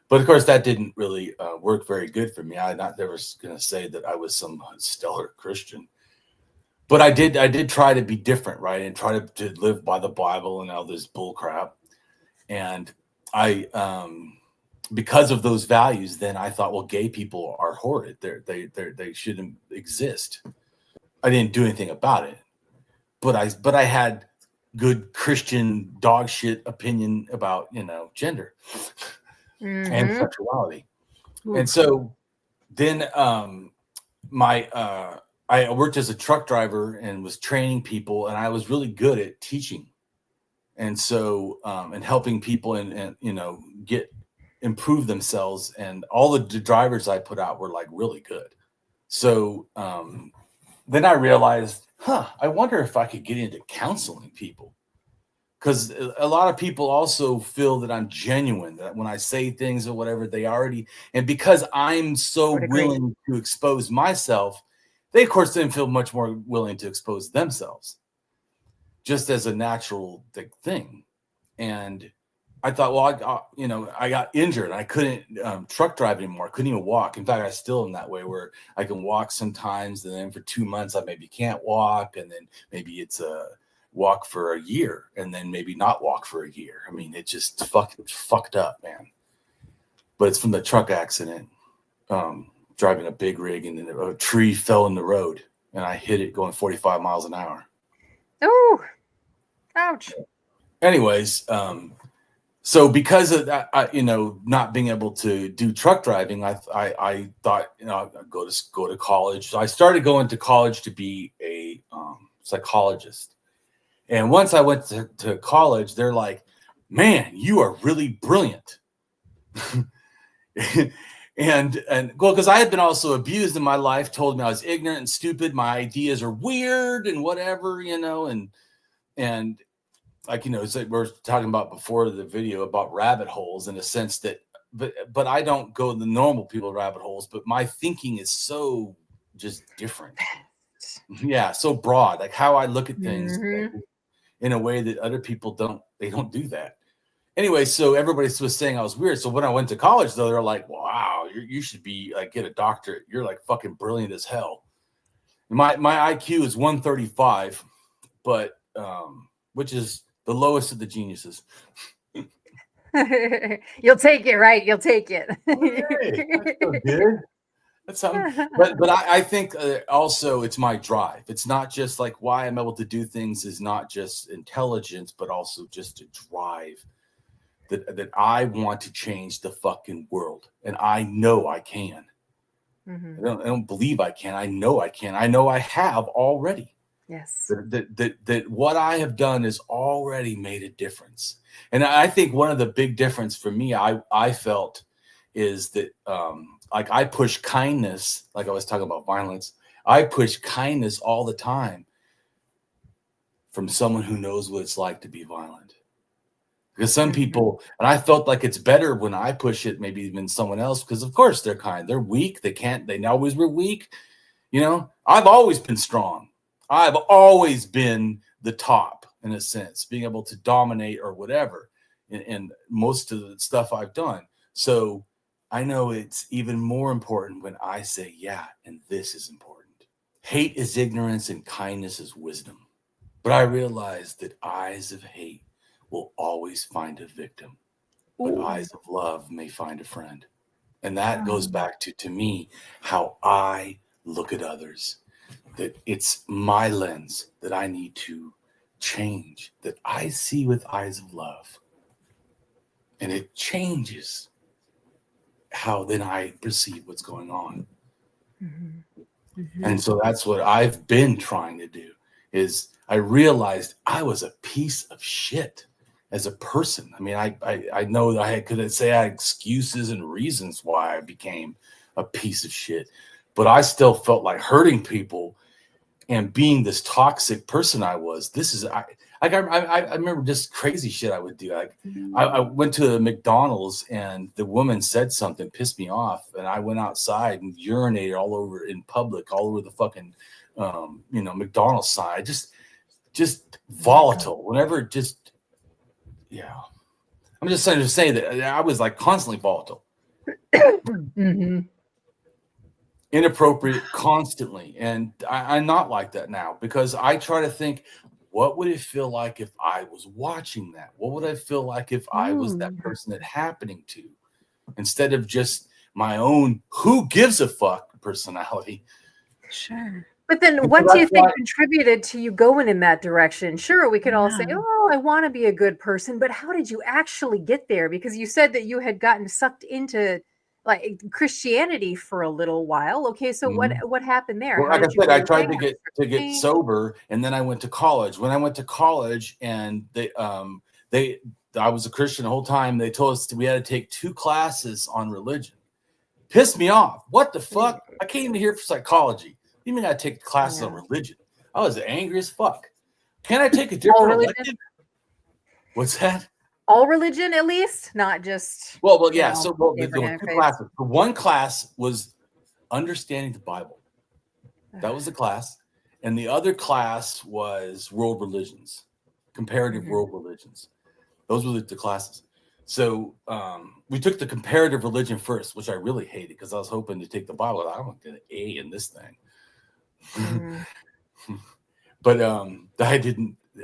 Speaker 1: But of course, that didn't really work very good for me. I'm not never going to say that I was some stellar Christian. But I did try to be different, right? And try to live by the Bible and all this bull crap. And because of those values, then I thought, well, gay people are horrid. They shouldn't exist. I didn't do anything about it, but I had good Christian dog shit opinion about gender and sexuality. Ooh. And so then I worked as a truck driver and was training people, and I was really good at teaching, and so and helping people and improve themselves, and all the drivers I put out were like really good. So then I realized, I wonder if I could get into counseling people, because a lot of people also feel that I'm genuine, that when I say things or whatever, they already, and because I'm so willing to expose myself, they of course then feel much more willing to expose themselves, just as a natural thing. And I thought, well, I got injured. I couldn't truck drive anymore. I couldn't even walk. In fact, I still am that way, where I can walk sometimes, and then for 2 months I maybe can't walk, and then maybe it's a walk for a year, and then maybe not walk for a year. I mean, it just fucked up, man. But it's from the truck accident, driving a big rig, and then a tree fell in the road, and I hit it going 45 miles an hour.
Speaker 3: Oh, ouch.
Speaker 1: Anyways, so because of that, not being able to do truck driving, I thought, I'd go to college. So I started going to college to be a psychologist. And once I went to college, they're like, man, you are really brilliant. and well, because I had been also abused in my life, told me I was ignorant and stupid. My ideas are weird and whatever, and like, it's like we're talking about before the video about rabbit holes, in a sense that, but I don't go the normal people rabbit holes, but my thinking is so just different. Yeah. So broad, like how I look at things in a way that other people don't do that. Anyway, so everybody was saying I was weird. So when I went to college, though, they're like, wow, you should be like, get a doctorate. You're like fucking brilliant as hell. My IQ is 135, but which is the lowest of the geniuses.
Speaker 3: You'll take it, right? You'll take it.
Speaker 1: Okay, that's so good. That's something. But I think also it's my drive. It's not just like why I'm able to do things is not just intelligence, but also just a drive that I want to change the fucking world, and I know I can.
Speaker 3: Mhm.
Speaker 1: I don't believe I can. I know I can. I know I have already.
Speaker 3: Yes.
Speaker 1: That what I have done has already made a difference. And I think one of the big difference for me, I felt is that like I push kindness, like I was talking about violence, I push kindness all the time from someone who knows what it's like to be violent. Because some people, and I felt like it's better when I push it, maybe even someone else, because of course they're kind. They're weak. They always were weak. You know, I've always been strong. I've always been the top in a sense, being able to dominate or whatever in most of the stuff I've done. So I know it's even more important when I say, yeah, and this is important. Hate is ignorance and kindness is wisdom. But I realize that eyes of hate will always find a victim, but eyes of love may find a friend. And that goes back to me, how I look at others, that it's my lens that I need to change, that I see with eyes of love. And it changes how then I perceive what's going on. And so that's what I've been trying to do is I realized I was a piece of shit as a person. I mean, I know that I could say I had excuses and reasons why I became a piece of shit, but I still felt like hurting people and being this toxic person I was. I remember just crazy shit I would do. Like I went to McDonald's and the woman said something, pissed me off, and I went outside and urinated all over in public, all over the fucking McDonald's sign. Just volatile. Whenever just yeah. I'm just trying to say that I was like constantly volatile. Inappropriate constantly. And I'm not like that now because I try to think, what would it feel like if I was watching that? What would I feel like if I was that person it happening to? Instead of just my own who gives a fuck personality.
Speaker 2: Sure.
Speaker 3: But then what do you think contributed to you going in that direction? Sure, we could all say, oh, I want to be a good person, but how did you actually get there? Because you said that you had gotten sucked into like Christianity for a little while. Okay, so what happened there?
Speaker 1: Well,
Speaker 3: How
Speaker 1: like I
Speaker 3: did you
Speaker 1: said,
Speaker 3: go
Speaker 1: I tried
Speaker 3: away?
Speaker 1: to get sober, and then I went to college. When I went to college, and I was a Christian the whole time. They told us we had to take 2 classes on religion. Pissed me off. What the fuck? I came here for psychology. You mean I take classes on religion? I was angry as fuck. Can I take a different elective? What's that?
Speaker 3: All religion, at least, not just.
Speaker 1: Well, yeah. So there were 2 classes. The one class was understanding the Bible. That was the class, and the other class was world religions, comparative world religions. Those were the classes. So we took the comparative religion first, which I really hated because I was hoping to take the Bible. I don't get an A in this thing. But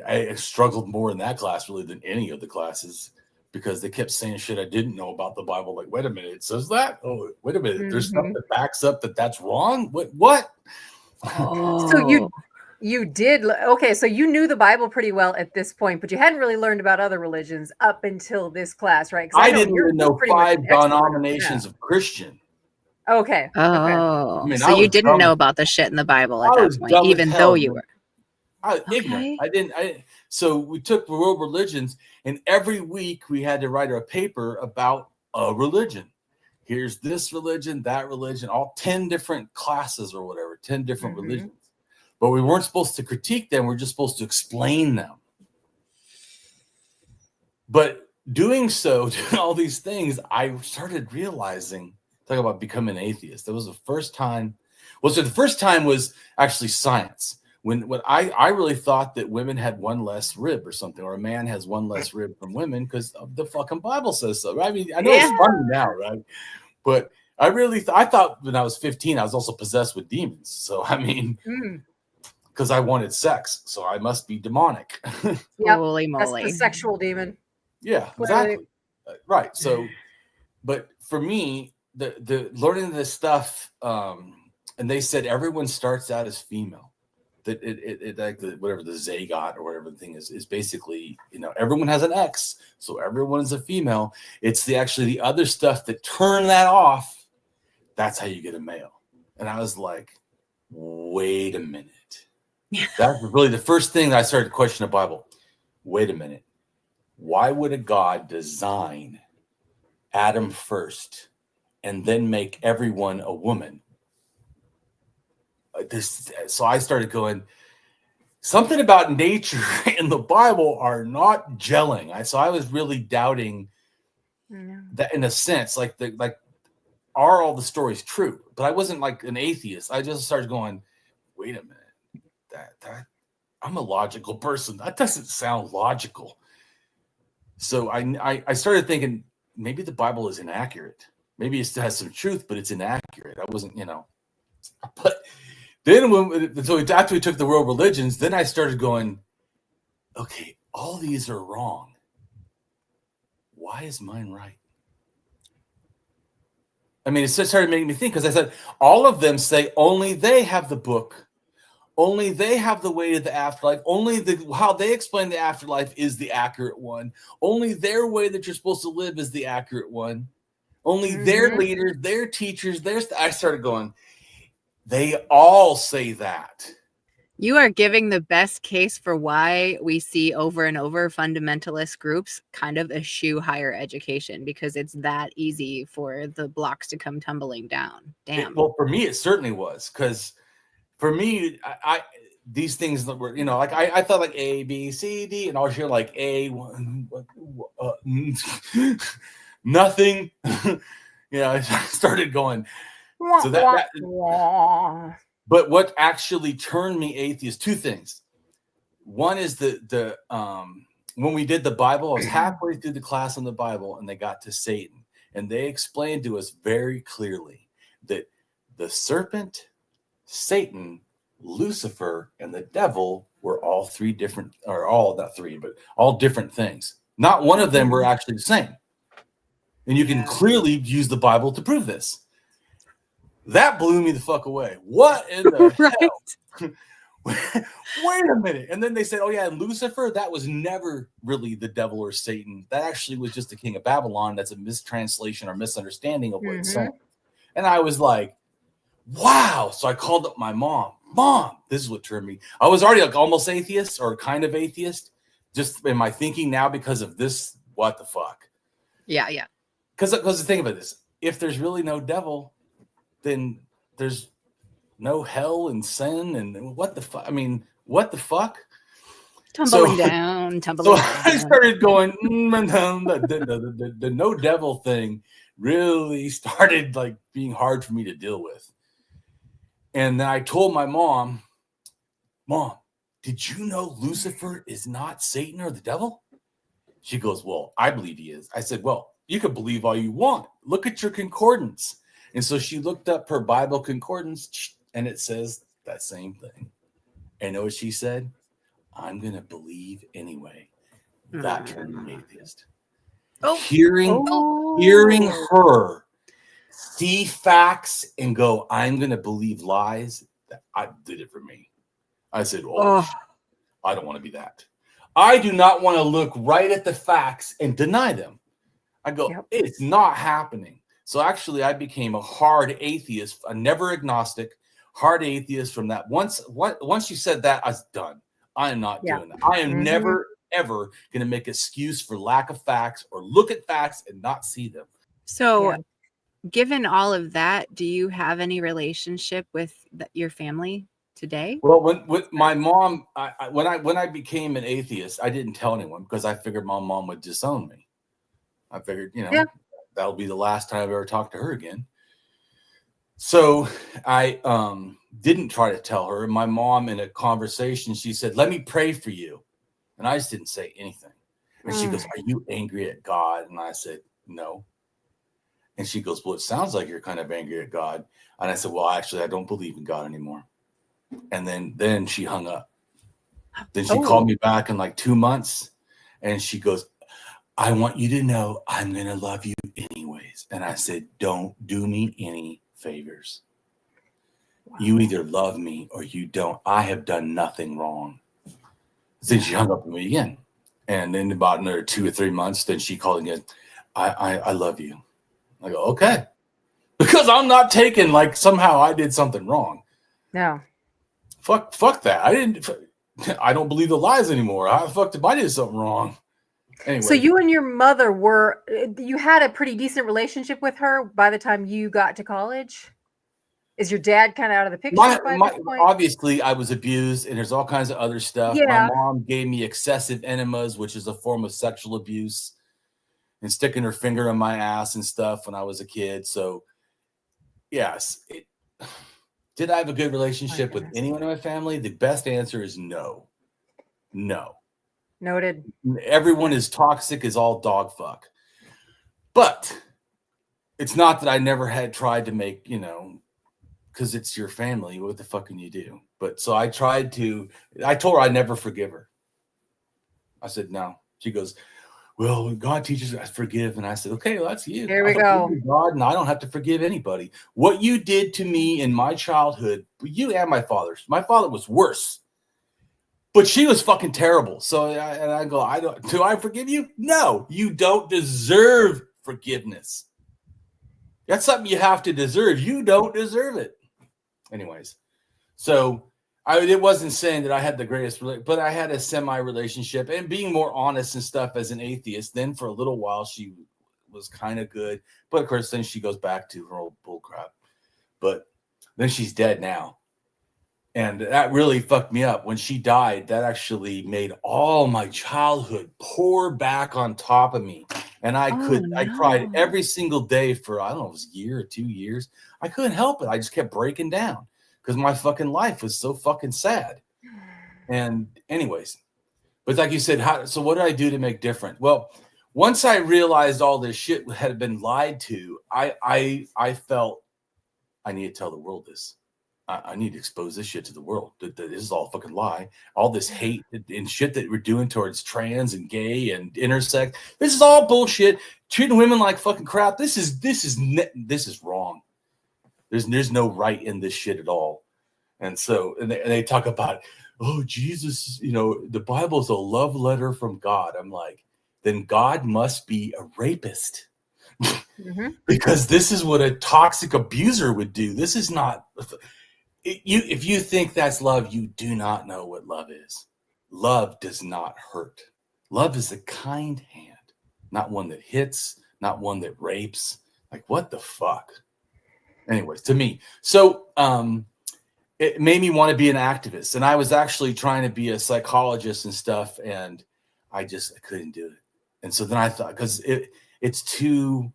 Speaker 1: I struggled more in that class really than any of the classes because they kept saying shit I didn't know about the Bible. Like, wait a minute, it says that? Oh, wait a minute, there's stuff that backs up that that's wrong? What?
Speaker 3: So you did okay, so you knew the Bible pretty well at this point, but you hadn't really learned about other religions up until this class, right?
Speaker 1: I didn't even know 5 denominations of Christian.
Speaker 3: Okay.
Speaker 2: Oh,
Speaker 1: I mean,
Speaker 2: so you didn't know about the shit in the Bible at that point, even though you were.
Speaker 1: I was ignorant. I didn't. So we took world religions, and every week we had to write a paper about a religion. Here's this religion, that religion, all 10 different classes or whatever, 10 different religions. But we weren't supposed to critique them. We're just supposed to explain them. But doing so, doing all these things, I started realizing, talk about becoming an atheist. That was the first time. Well, so the first time was actually science. When I really thought that women had 1 less rib or something, or a man has 1 less rib from women because the fucking Bible says so. Right? I mean, I know it's funny now, right? But I really I thought when I was 15, I was also possessed with demons. So, I mean, because I wanted sex, so I must be demonic.
Speaker 2: Holy moly.
Speaker 3: That's the sexual demon.
Speaker 1: Yeah, exactly. Right. So, but for me, the learning this stuff, and they said everyone starts out as female. That it like whatever the zygote or whatever the thing is basically, everyone has an X, so everyone is a female. It's the other stuff that turn that off. That's how you get a male. And I was like, wait a minute. That's really the first thing that I started to question the Bible. Wait a minute. Why would a God design Adam first and then make everyone a woman? So I started going, something about nature and the Bible are not gelling. So I was really doubting that in a sense, are all the stories true? But I wasn't like an atheist. I just started going, wait a minute. That I'm a logical person. That doesn't sound logical. So I started thinking maybe the Bible is inaccurate. Maybe it still has some truth, but it's inaccurate. I wasn't, But then so after we took the world religions, then I started going, okay, all these are wrong. Why is mine right? I mean, it started making me think, because I said all of them say only they have the book. Only they have the way to the afterlife. Only how they explain the afterlife is the accurate one. Only their way that you're supposed to live is the accurate one. Only their leaders, their teachers, I started going, they all say that.
Speaker 2: You are giving the best case for why we see over and over fundamentalist groups kind of eschew higher education, because it's that easy for the blocks to come tumbling down. Damn.
Speaker 1: Well, for me, it certainly was, because for me, I these things that were, I thought like A, B, C, D, and I was here like A, nothing. I started going. So that but what actually turned me atheist? Two things. One is the when we did the Bible, I was halfway through the class on the Bible, and they got to Satan, and they explained to us very clearly that the serpent, Satan, Lucifer, and the devil were all all different things. Not one of them were actually the same. And you can clearly use the Bible to prove this. That blew me the fuck away. What in the hell? Wait a minute. And then they said, oh yeah, Lucifer, that was never really the devil or Satan. That actually was just the king of Babylon. That's a mistranslation or misunderstanding of what it's saying. And I was like, wow. So I called up my mom. Mom, this is what turned me. I was already like almost atheist or kind of atheist, just in my thinking now because of this. What the fuck?
Speaker 2: Yeah.
Speaker 1: Because the thing about this, if there's really no devil, then there's no hell and sin and what the fuck? I mean, what the fuck?
Speaker 2: Tumbling down.
Speaker 1: I started going, the no devil thing really started like being hard for me to deal with. And then I told my mom, did you know Lucifer is not Satan or the devil? She goes, well, I believe he is. I said, well, you can believe all you want. Look at your concordance. And so she looked up her Bible concordance, and it says that same thing. And you know what she said? I'm going to believe anyway. That turned me atheist. Hearing her see facts and go, I'm going to believe lies, I did it for me. I said, I don't want to be that. I do not want to look right at the facts and deny them. I go, it's not happening. So actually, I became a hard atheist, a never agnostic, hard atheist from that. Once you said that, I was done. I am not doing that. I am never, ever going to make excuse for lack of facts or look at facts and not see them.
Speaker 2: So given all of that, do you have any relationship with your family today?
Speaker 1: Well, when my mom, when I became an atheist, I didn't tell anyone because I figured my mom would disown me. I figured, that'll be the last time I ever talked to her again. So I didn't try to tell her. My mom, in a conversation, she said, let me pray for you. And I just didn't say anything. And she goes, are you angry at God? And I said, no. And she goes, well, it sounds like you're kind of angry at God. And I said, well, actually, I don't believe in God anymore. And then she hung up. Then she called me back in like 2 months. And she goes, I want you to know I'm going to love you anyways. And I said, don't do me any favors. Wow. You either love me or you don't. I have done nothing wrong. Then she hung up with me again. And then about another 2 or 3 months, then she called again. I love you. I go, okay. Because I'm not taking like somehow I did something wrong.
Speaker 3: No.
Speaker 1: Fuck that. I don't believe the lies anymore. I fucked if I did something wrong. Anyway.
Speaker 3: So you and your mother you had a pretty decent relationship with her by the time you got to college? Is your dad kind of out of the picture by this point?
Speaker 1: Obviously, I was abused, and there's all kinds of other stuff.
Speaker 3: Yeah.
Speaker 1: My mom gave me excessive enemas, which is a form of sexual abuse, and sticking her finger in my ass and stuff when I was a kid. So, yes. Did I have a good relationship with anyone in my family? The best answer is no. No.
Speaker 3: Noted.
Speaker 1: Everyone is toxic, is all dog fuck. But it's not that I never had tried to make, because it's your family. What the fuck can you do? But so I told her I'd never forgive her. I said, no. She goes, well, God teaches us to forgive. And I said, okay, well, that's you.
Speaker 3: Here we go.
Speaker 1: God, and I don't have to forgive anybody. What you did to me in my childhood, you and my father's. My father was worse. But she was fucking terrible. So I go, do I forgive you? No, you don't deserve forgiveness. That's something you have to deserve. You don't deserve it. Anyways, so it wasn't saying that I had the greatest, but I had a semi-relationship and being more honest and stuff as an atheist. Then for a little while, she was kind of good. But of course, then she goes back to her old bullcrap. But then she's dead now. And that really fucked me up. When she died, that actually made all my childhood pour back on top of me. And I cried every single day for, I don't know, it was a year or 2 years. I couldn't help it. I just kept breaking down because my fucking life was so fucking sad. And anyways, but like you said, so what did I do to make different? Well, once I realized all this shit had been lied to, I felt I need to tell the world this. I need to expose this shit to the world. That this is all fucking lie. All this hate and shit that we're doing towards trans and gay and intersex. This is all bullshit. Treating women like fucking crap. This is wrong. There's no right in this shit at all. And so and they talk about, oh, Jesus, the Bible is a love letter from God. I'm like, then God must be a rapist. Mm-hmm. Because this is what a toxic abuser would do. This is not. If you think that's love, you do not know what love is. Love does not hurt. Love is a kind hand, not one that hits, not one that rapes. Like, what the fuck? Anyways, to me. So it made me want to be an activist. And I was actually trying to be a psychologist and stuff, and I couldn't do it. And so then I thought, because it's too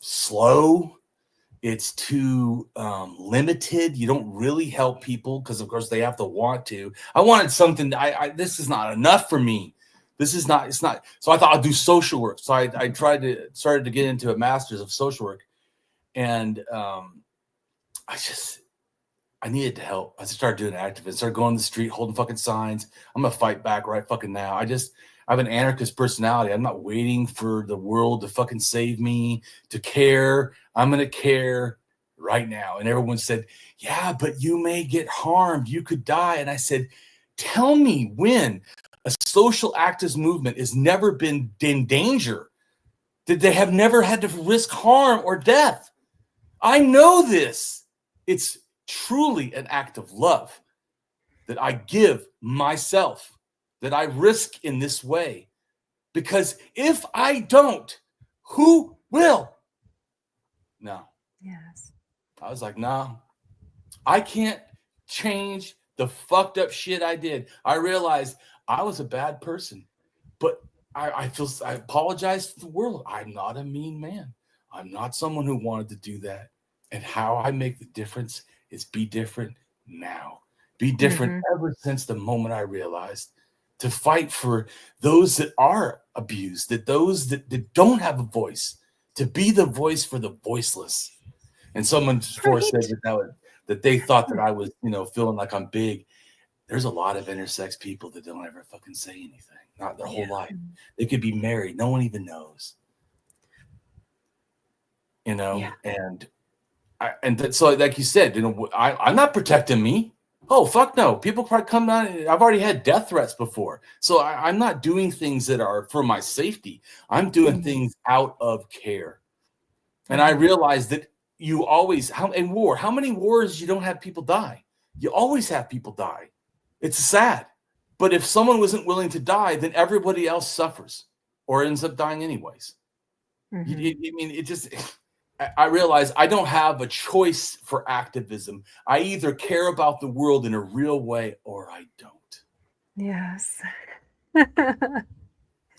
Speaker 1: slow. It's too limited. You don't really help people because, of course, they have to want to. I wanted something. This is not enough for me. It's not. So I thought I'll do social work. So I started to get into a master's of social work, and I needed to help. I started doing activism. Started going on the street, holding fucking signs. I'm gonna fight back right fucking now. I have an anarchist personality. I'm not waiting for the world to fucking save me, to care. I'm going to care right now. And everyone said, yeah, but you may get harmed. You could die. And I said, tell me when a social activist movement has never been in danger, that they have never had to risk harm or death. I know this. It's truly an act of love that I give myself, that I risk in this way. Because if I don't, who will? No.
Speaker 3: Yes.
Speaker 1: I was like, no, I can't change the fucked up shit I did. I realized I was a bad person, but I apologize to the world. I'm not a mean man. I'm not someone who wanted to do that. And how I make the difference is be different now. Be different ever since the moment I realized to fight for those that are abused, that those that don't have a voice, to be the voice for the voiceless. And someone before said that they thought that I was, feeling like I'm big. there's a lot of intersex people that don't ever fucking say anything, not their whole life. They could be married. No one even knows, you know?
Speaker 3: Yeah.
Speaker 1: So like you said, you know, I'm not protecting me. Oh, fuck no. People probably come down. I've already had death threats before. So I'm not doing things that are for my safety. I'm doing things out of care. And I realized that you always, in war, how many wars you don't have people die? You always have people die. It's sad. But if someone wasn't willing to die, then everybody else suffers or ends up dying anyways. I realize I don't have a choice for activism. I either care about the world in a real way or I don't.
Speaker 3: Yes.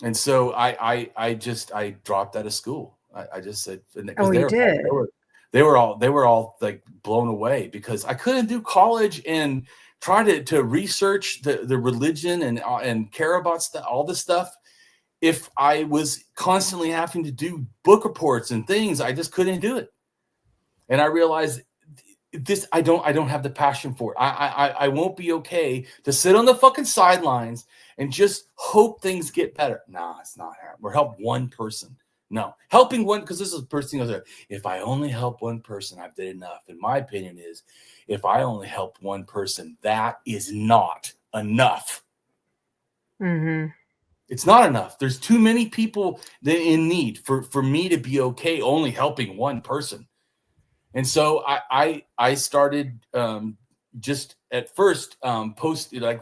Speaker 1: And so I dropped out of school. I just said,
Speaker 3: Oh, you did.
Speaker 1: They were all like blown away because I couldn't do college and try to research the religion and care about all this stuff. If I was constantly having to do book reports and things, I just couldn't do it. And I realized this, I don't have the passion for it. I won't be okay to sit on the fucking sidelines and just hope things get better. Nah, it's not happening. We're help one person. No, helping one, because this is the first thing I was like, if I only help one person, I've done enough. And my opinion is, if I only help one person, that is not enough. It's not enough. There's too many people in need for me to be okay only helping one person. And so I started just at first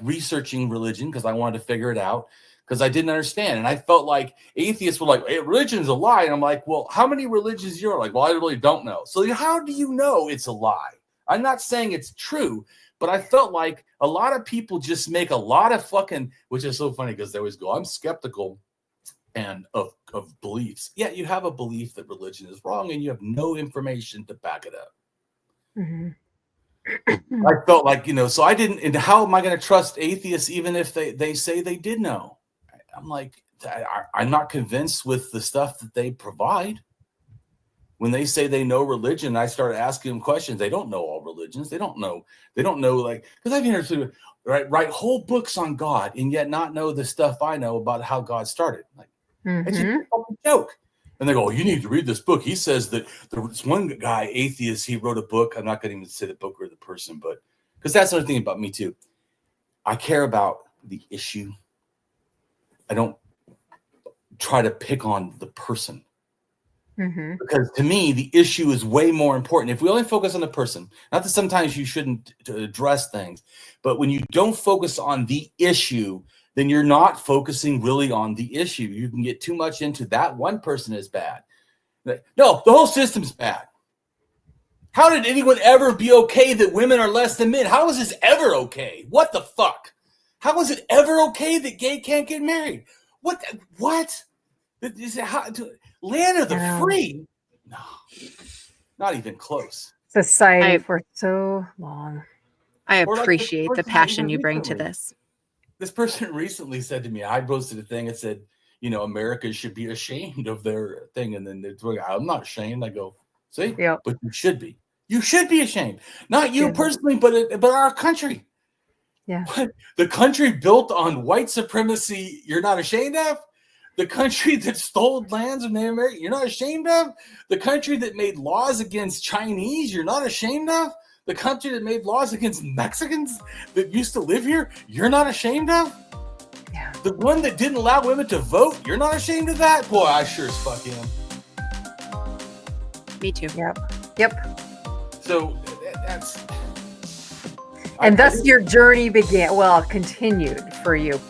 Speaker 1: researching religion because I wanted to figure it out because I didn't understand. And I felt like atheists were like, hey, religion's a lie. And I'm like, well, how many religions you're like? Well, I really don't know. So how do you know it's a lie? I'm not saying it's true. But I felt like a lot of people just make a lot of fucking, which is so funny because they always go, I'm skeptical and of beliefs. Yeah, you have a belief that religion is wrong and you have no information to back it up. I felt like, so I didn't, and how am I going to trust atheists even if they say they did know? I'm like, I'm not convinced with the stuff that they provide. When they say they know religion, I started asking them questions. They don't know all religions. They don't know like, because I've heard people write whole books on God and yet not know the stuff I know about how God started. Like, it's just a fucking joke. And they go, oh, you need to read this book. He says that there's one guy, atheist, he wrote a book. I'm not going to even say the book or the person, but because that's another thing about me too. I care about the issue. I don't try to pick on the person. Because to me, the issue is way more important. If we only focus on the person, not that sometimes you shouldn't address things, but when you don't focus on the issue, then you're not focusing really on the issue. You can get too much into that one person is bad. No, the whole system's bad. How did anyone ever be okay that women are less than men? How is this ever okay? What the fuck? How is it ever okay that gay can't get married? What? Is it land of the free? No, not even close.
Speaker 3: Society for so long.
Speaker 2: I appreciate the passion you bring to this.
Speaker 1: This person recently said to me, I posted a thing that said, America should be ashamed of their thing. And then they're like, I'm not ashamed. I go, see, but you should be. You should be ashamed. Not you personally, but our country.
Speaker 3: Yeah.
Speaker 1: But the country built on white supremacy, you're not ashamed of? The country that stole lands of Native American, you're not ashamed of? The country that made laws against Chinese, you're not ashamed of? The country that made laws against Mexicans that used to live here, you're not ashamed of?
Speaker 3: Yeah.
Speaker 1: The one that didn't allow women to vote, you're not ashamed of that? Boy, I sure as fuck am.
Speaker 2: Me too.
Speaker 3: Yep.
Speaker 1: So that's...
Speaker 3: And thus your journey began, continued for you.